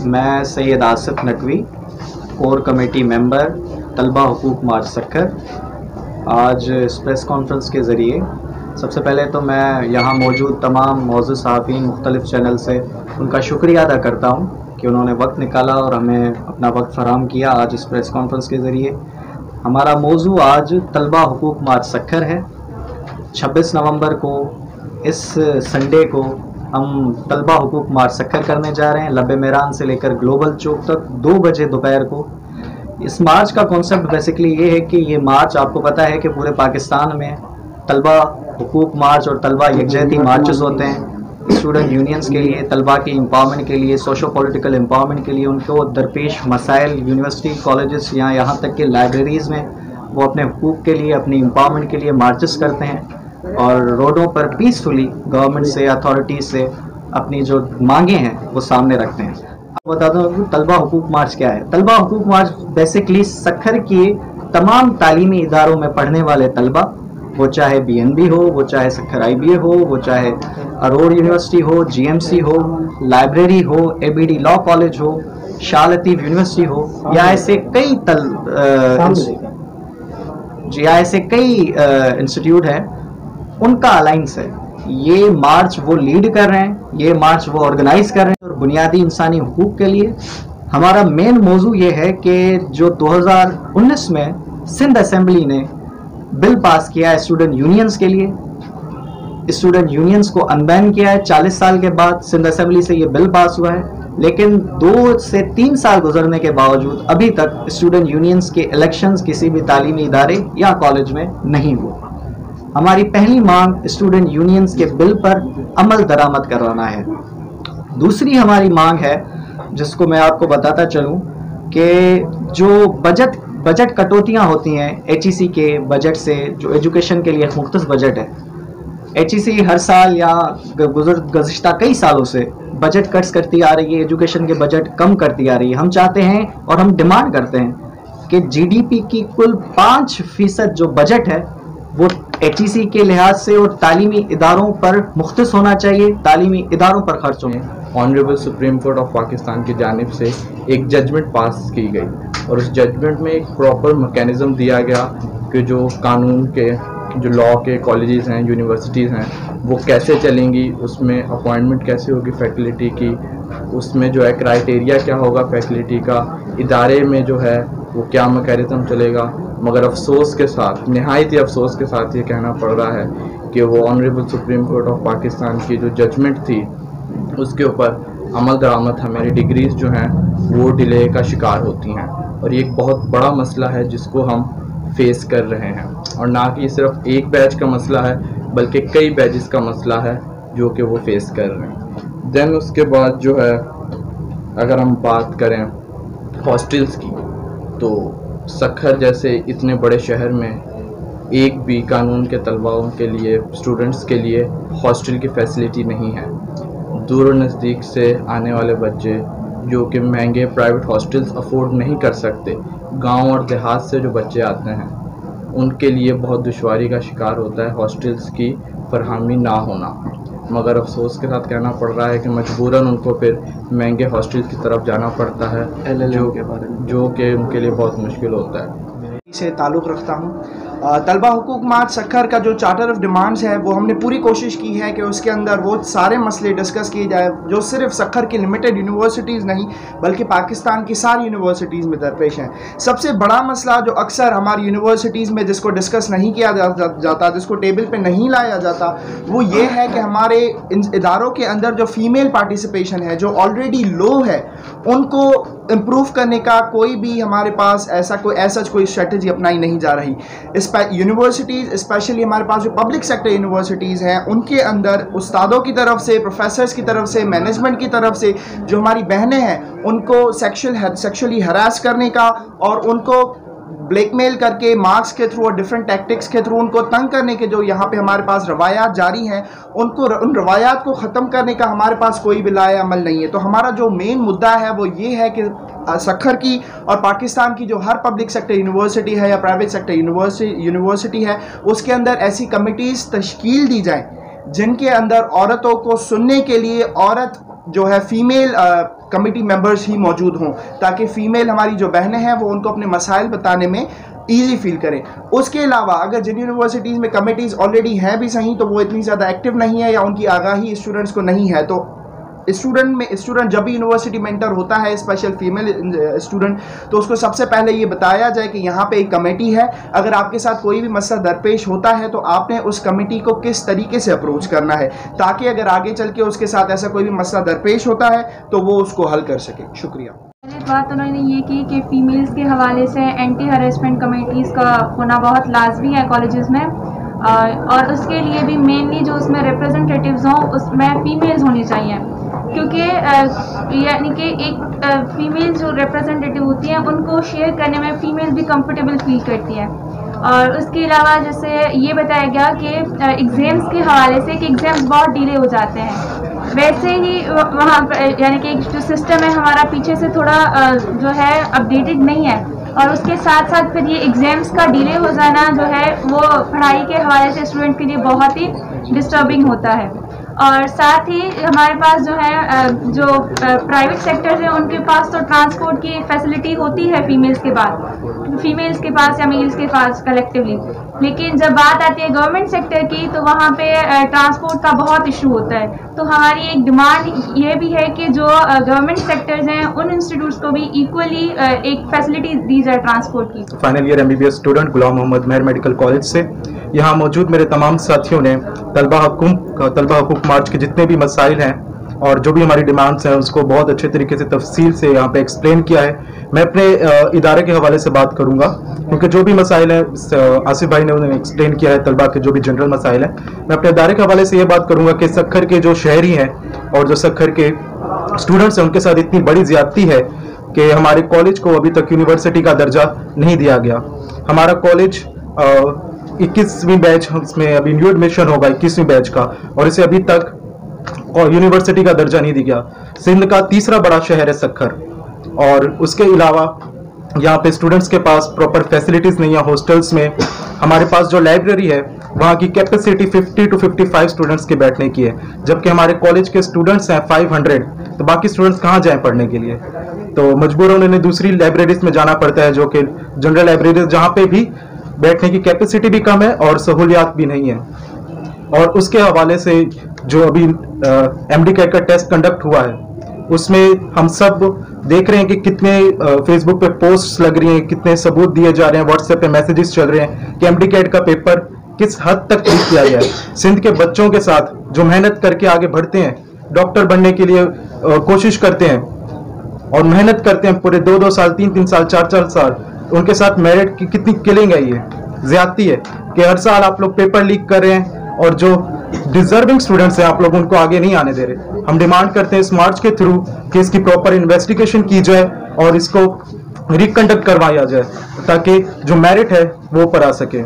मैं Syed Asif Naqvi, core committee member, तलबा हुकूक मार्च सक्खर। आज इस प्रेस कॉन्फ्रेंस के ज़रिए सबसे पहले तो मैं यहाँ मौजूद तमाम मौजूद सहाफ़ीन मुख्तलिफ़ चैनल से उनका शुक्रिया अदा करता हूँ कि उन्होंने वक्त निकाला और हमें अपना वक्त फ़राहम किया। आज इस प्रेस कॉन्फ्रेंस के ज़रिए हमारा मौजू आज तलबा हुकूक मार्च सक्खर है। 26 नवंबर को इस संडे को हम तलबा हुकूक मार्च सक्खर करने जा रहे हैं। लबे मेरान से लेकर ग्लोबल चौक तक 2 बजे दोपहर को। इस मार्च का कॉन्सेप्ट बेसिकली ये है कि ये मार्च, आपको पता है कि पूरे पाकिस्तान में तलबा हुकूक मार्च और तलबा यकजहती मार्चेस होते हैं। स्टूडेंट यूनियंस के लिए, तलबा की एम्पावरमेंट के लिए, सोशो पॉलिटिकल एम्पावरमेंट के लिए, उनको दरपेश मसाइल यूनिवर्सिटी, कॉलेजेस या यहाँ तक कि लाइब्रेरीज़ में वो अपने हुकूक के लिए, अपनी एम्पावरमेंट के लिए मार्चेस करते हैं और रोडों पर पीसफुली गवर्नमेंट से, अथॉरिटीज़ से अपनी जो मांगे हैं वो सामने रखते हैं। आपको बता दूँ तलबा हुकूक मार्च क्या है। तलबा हुकूक मार्च बेसिकली सक्खर के तमाम तालीमी इदारों में पढ़ने वाले तलबा, वो चाहे BNB हो, वो चाहे सक्खर IBA हो, वो चाहे अरोड़ यूनिवर्सिटी हो, GMC हो, लाइब्रेरी हो, ABD लॉ कॉलेज हो, शाह लतीफ़ यूनिवर्सिटी हो, या ऐसे कई इंस्टीट्यूट हैं, उनका अलाइंस है। ये मार्च वो लीड कर रहे हैं, ये मार्च वो ऑर्गेनाइज कर रहे हैं। और बुनियादी इंसानी हुकूक के लिए हमारा मेन मौजू ये है कि जो 2019 में सिंध असेंबली ने बिल पास किया है स्टूडेंट यूनियंस के लिए, स्टूडेंट यूनियंस को अनबैन किया है। 40 साल के बाद सिंध असेंबली से ये बिल पास हुआ है, लेकिन 2 से 3 साल गुजरने के बावजूद अभी तक स्टूडेंट यूनियंस के इलेक्शंस किसी भी तालीमी इदारे या कॉलेज में नहीं हुए। हमारी पहली मांग स्टूडेंट यूनियंस के बिल पर अमल दरामद करवाना है। दूसरी हमारी मांग है, जिसको मैं आपको बताता चलूं, कि जो बजट कटौतियां होती हैं HEC के बजट से, जो एजुकेशन के लिए मुख्तस बजट है। HEC हर साल या गुज़िश्ता कई सालों से बजट कट्स करती आ रही है, एजुकेशन के बजट कम करती आ रही है। हम चाहते हैं और हम डिमांड करते हैं कि GDP की कुल 5% जो बजट है वो HEC के लिहाज से और तालीमी इदारों पर मुख्तस होना चाहिए, तालीमी इदारों पर खर्च होने। Honourable supreme court of Pakistan की जानिब से एक जजमेंट पास की गई और उस जजमेंट में एक प्रॉपर मैकेनिज़्म दिया गया कि जो कानून के, जो लॉ के कॉलेजेस हैं, यूनिवर्सिटीज़ हैं, वो कैसे चलेंगी, उसमें अपॉइंटमेंट कैसे होगी फैकल्टी की, उसमें जो है क्राइटेरिया क्या होगा फैकल्टी का, इदारे में जो है वो क्या मैकेनिज़्म चलेगा। मगर अफसोस के साथ, नहायत ही अफसोस के साथ ये कहना पड़ रहा है कि वो honourable supreme court of Pakistan की जो जजमेंट थी उसके ऊपर अमल दरामद हमारी डिग्रीज़ जो हैं वो डिले का शिकार होती हैं। और ये एक बहुत बड़ा मसला है जिसको हम फेस कर रहे हैं, और ना कि सिर्फ एक बैच का मसला है बल्कि कई बैचेस का मसला है जो कि वो फेस कर रहे हैं। देन उसके बाद जो है, अगर हम बात करें हॉस्टल्स की, तो सक्खर जैसे इतने बड़े शहर में एक भी कानून के तलबाओं के लिए, स्टूडेंट्स के लिए हॉस्टल की फैसिलिटी नहीं है। दूर और नज़दीक से आने वाले बच्चे जो कि महंगे प्राइवेट हॉस्टल्स अफोर्ड नहीं कर सकते, गांव और देहात से जो बच्चे आते हैं, उनके लिए बहुत दुश्वारी का शिकार होता है हॉस्टल्स की फरहमी ना होना। मगर अफसोस के साथ कहना पड़ रहा है कि मजबूरन उनको फिर महंगे हॉस्टल की तरफ जाना पड़ता है, जो कि उनके लिए बहुत मुश्किल होता है। से ताल्लुक़ रखता हूँ। तलबा हुकूक मार्च सक्खर का जो चार्टर ऑफ डिमांड्स है वो हमने पूरी कोशिश की है कि उसके अंदर वो सारे मसले डिस्कस किए जाए जो सिर्फ सक्खर की लिमिटेड यूनिवर्सिटीज़ नहीं बल्कि पाकिस्तान की सारी यूनिवर्सिटीज़ में दरपेश हैं। सबसे बड़ा मसला जो अक्सर हमारी यूनिवर्सिटीज़ में जिसको डिस्कस नहीं किया जाता, जिसको टेबल पे नहीं लाया जाता, वो ये है कि हमारे इन इदारों के अंदर जो फीमेल पार्टिसिपेशन है जो ऑलरेडी लो है, उनको इम्प्रूव करने का कोई भी हमारे पास ऐसा कोई स्ट्रेटजी अपनाई नहीं जा रही। इस यूनिवर्सिटीज़, स्पेशली हमारे पास जो पब्लिक सेक्टर यूनिवर्सिटीज़ हैं, उनके अंदर उस्तादों की तरफ से, प्रोफेसर्स की तरफ से, मैनेजमेंट की तरफ से जो हमारी बहनें हैं उनको सेक्शुअली हरास करने का और उनको ब्लैकमेल करके मार्क्स के थ्रू और डिफरेंट टैक्टिक्स के थ्रू उनको तंग करने के जो यहाँ पे हमारे पास रवायात जारी हैं, उन रवायात को ख़त्म करने का हमारे पास कोई भी लाया अमल नहीं है। तो हमारा जो मेन मुद्दा है वो ये है कि सक्खर की और पाकिस्तान की जो हर पब्लिक सेक्टर यूनिवर्सिटी है या प्राइवेट सेक्टर यूनिवर्सिटी है, उसके अंदर ऐसी कमिटीज़ तश्कील दी जाएँ जिनके अंदर औरतों को सुनने के लिए, औरत जो है फ़ीमेल कमेटी मेंबर्स ही मौजूद हों, ताकि फ़ीमेल हमारी जो बहनें हैं वो उनको अपने मसाइल बताने में ईजी फील करें। उसके अलावा अगर जिन यूनिवर्सिटीज़ में कमेटीज़ ऑलरेडी हैं भी सही, तो वो इतनी ज़्यादा एक्टिव नहीं है या उनकी आगाही स्टूडेंट्स को नहीं है, तो स्टूडेंट जब भी यूनिवर्सिटी में इंटर होता है, स्पेशल फीमेल स्टूडेंट, तो उसको सबसे पहले ये बताया जाए कि यहाँ पे एक कमेटी है, अगर आपके साथ कोई भी मसला दरपेश होता है तो आपने उस कमेटी को किस तरीके से अप्रोच करना है, ताकि अगर आगे चल के उसके साथ ऐसा कोई भी मसला दरपेश होता है तो वो उसको हल कर सके। शुक्रिया। पहली बात उन्होंने ये की कि फ़ीमेल्स के हवाले से एंटी हरेसमेंट कमेटीज़ का होना बहुत लाजमी है कॉलेजेस में, और उसके लिए भी मेनली जो उसमें रिप्रेजेंटेटिव्स हों उसमें फ़ीमेल्स होनी चाहिए, क्योंकि यानी कि एक फ़ीमेल जो रिप्रेजेंटेटिव होती हैं उनको शेयर करने में फ़ीमेल भी कंफर्टेबल फील करती है। और उसके अलावा जैसे ये बताया गया कि एग्ज़ाम्स के हवाले से कि एग्ज़ाम्स बहुत डिले हो जाते हैं, वैसे ही वहाँ पर यानी कि जो सिस्टम है हमारा पीछे से थोड़ा जो है अपडेटेड नहीं है, और उसके साथ साथ फिर ये एग्ज़ाम्स का डिले हो जाना जो है वो पढ़ाई के हवाले से स्टूडेंट के लिए बहुत ही डिस्टर्बिंग होता है। और साथ ही हमारे पास जो है जो प्राइवेट सेक्टर्स हैं उनके पास तो ट्रांसपोर्ट की फैसिलिटी होती है फीमेल्स के पास या मेल्स के पास कलेक्टिवली, लेकिन जब बात आती है गवर्नमेंट सेक्टर की तो वहाँ पे ट्रांसपोर्ट का बहुत इशू होता है। तो हमारी एक डिमांड ये भी है कि जो गवर्नमेंट सेक्टर्स हैं उन इंस्टीट्यूट्स को भी इक्वली एक फैसिलिटी दी जाए ट्रांसपोर्ट की। फाइनल ईयर MBBS स्टूडेंट गुलाम मोहम्मद मेहर मेडिकल कॉलेज से यहाँ मौजूद मेरे तमाम साथियों ने तलबा हुकूक मार्च के जितने भी मसाइल हैं और जो भी हमारी डिमांड्स हैं उसको बहुत अच्छे तरीके से तफसील से यहाँ पे एक्सप्लेन किया है। मैं अपने इदारे के हवाले से बात करूँगा, क्योंकि जो भी मसाइल हैं आसिफ भाई ने उन्हें एक्सप्लेन किया है, तलबा के जो भी जनरल मसाइल हैं। मैं अपने इदारे के हवाले से ये बात करूँगा कि सक्खर के जो शहरी हैं और जो सक्खर के स्टूडेंट्स हैं उनके साथ इतनी बड़ी ज़्यादती है कि हमारे कॉलेज को अभी तक यूनिवर्सिटी का दर्जा नहीं दिया गया। हमारा कॉलेज 21वीं बैच, उसमें अभी न्यू एडमिशन होगा 21वीं बैच का, और इसे अभी तक यूनिवर्सिटी का दर्जा नहीं दिया गया। सिंध का तीसरा बड़ा शहर है सक्खर, और उसके अलावा यहाँ पे स्टूडेंट्स के पास प्रॉपर फैसिलिटीज़ नहीं है। हॉस्टल्स में हमारे पास जो लाइब्रेरी है वहाँ की कैपेसिटी 50 to 55 स्टूडेंट्स के बैठने की है, जबकि हमारे कॉलेज के स्टूडेंट्स हैं 500, तो बाकी स्टूडेंट्स कहाँ जाएं पढ़ने के लिए? तो मजबूरन उन्हें दूसरी लाइब्रेरीज में जाना पड़ता है, जो कि जनरल लाइब्रेरीज, जहाँ पे भी बैठने की कैपेसिटी भी कम है और सहूलियात भी नहीं है। और उसके हवाले से जो अभी MD-CAT का टेस्ट कंडक्ट हुआ है उसमें हम सब देख रहे हैं कि कितने फेसबुक पे पोस्ट्स लग रही हैं, कितने सबूत दिए जा रहे हैं, व्हाट्सएप पे मैसेजेस चल रहे हैं कि MD-CAT का पेपर किस हद तक लीक किया गया है। सिंध के बच्चों के साथ जो मेहनत करके आगे बढ़ते हैं, डॉक्टर बनने के लिए कोशिश करते हैं और मेहनत करते हैं पूरे 2-2 साल, 3-3 साल, 4-4 साल, उनके साथ मेरिट की कितनी किलिंग है, ये ज्यादती है कि हर साल आप लोग पेपर लीक कर रहे हैं और जो डिजर्विंग स्टूडेंट्स हैं आप लोग उनको आगे नहीं आने दे रहे। हम डिमांड करते हैं इस मार्च के थ्रू कि इसकी प्रॉपर इन्वेस्टिगेशन की जाए और इसको रिकंडक्ट करवाया जाए ताकि जो मेरिट है वो पर आ सके।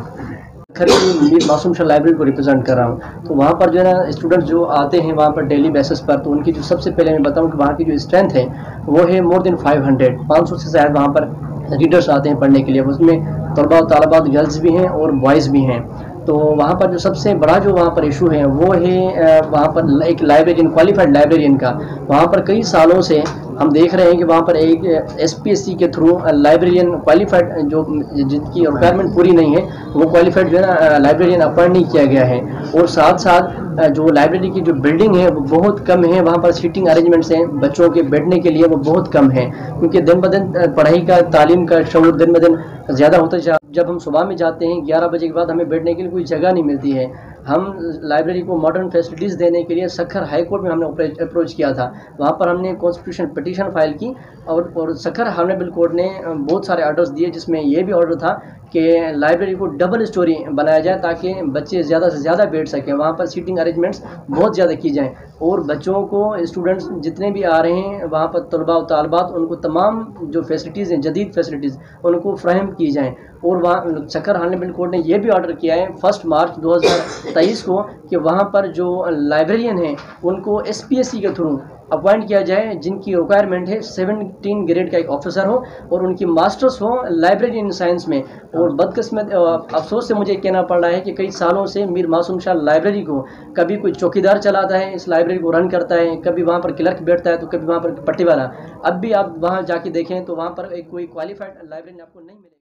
मीर मासूम शाह लाइब्रेरी को रिप्रेजेंट कर रहा हूँ, तो वहाँ पर जो है ना स्टूडेंट्स जो आते हैं वहाँ पर डेली बेसिस पर, तो उनकी जो सबसे पहले मैं बताऊँ कि वहाँ की जो स्ट्रेंथ है वो है मोर देन 500 से ज़्यादा वहाँ पर रीडर्स आते हैं पढ़ने के लिए। उसमें तलबा तालबात गर्ल्स भी हैं और बॉयज़ भी हैं। तो वहाँ पर जो सबसे बड़ा जो वहाँ पर इशू है वो है वहाँ पर एक लाइब्रेरियन, क्वालिफाइड लाइब्रेरियन का। वहाँ पर कई सालों से हम देख रहे हैं कि वहाँ पर एक SPSC के थ्रू लाइब्रेरियन क्वालिफाइड जो जिनकी रिक्वायरमेंट पूरी नहीं है वो क्वालिफाइड जो है ना लाइब्रेरियन अपॉइंट नहीं किया गया है। और साथ साथ जो लाइब्रेरी की जो बिल्डिंग है वो बहुत कम है, वहाँ पर सीटिंग अरेंजमेंट्स हैं बच्चों के बैठने के लिए वो बहुत कम है, क्योंकि दिन ब दिन पढ़ाई का, तालीम का शऊर दिन ब दिन ज़्यादा होता जा। जब हम सुबह में जाते हैं 11 बजे के बाद हमें बैठने के लिए कोई जगह नहीं मिलती है। हम लाइब्रेरी को मॉडर्न फैसिलिटीज़ देने के लिए सक्खर हाई कोर्ट में हमने अप्रोच किया था। वहाँ पर हमने कॉन्स्टिट्यूशन पिटीशन फाइल की और सक्खर हार्नेबल कोर्ट ने बहुत सारे ऑर्डर्स दिए, जिसमें ये भी ऑर्डर था कि लाइब्रेरी को डबल स्टोरी बनाया जाए ताकि बच्चे ज़्यादा से ज़्यादा बैठ सकें। वहाँ पर सीटिंग अरेंजमेंट्स बहुत ज़्यादा की जाएँ और बच्चों को, स्टूडेंट्स जितने भी आ रहे हैं वहाँ पर तलबा और तालबात, उनको तमाम जो फैसिलिटीज़ हैं, जदीद फैसिलिटीज़ उनको फ्राहम की जाएँ। और वहाँ सक्खर हार्नेबल कोर्ट ने यह भी ऑर्डर किया है 1 मार्च 2023 को कि वहाँ पर जो लाइब्रेरियन हैं उनको SPSC के थ्रू अपॉइंट किया जाए जिनकी रिक्वायरमेंट है 17 ग्रेड का एक ऑफिसर हो और उनकी मास्टर्स हो लाइब्रेरी इन साइंस में। और बदकिस्मत अफसोस से मुझे कहना पड़ रहा है कि कई सालों से मीर मासूम शाह लाइब्रेरी को कभी कोई चौकीदार चलाता है, इस लाइब्रेरी को रन करता है, कभी वहाँ पर क्लर्क बैठता है तो कभी वहाँ पर पट्टी वाला। अब भी आप वहाँ जाके देखें तो वहाँ पर एक कोई क्वालिफाइड लाइब्रेरी आपको नहीं मिलेगी।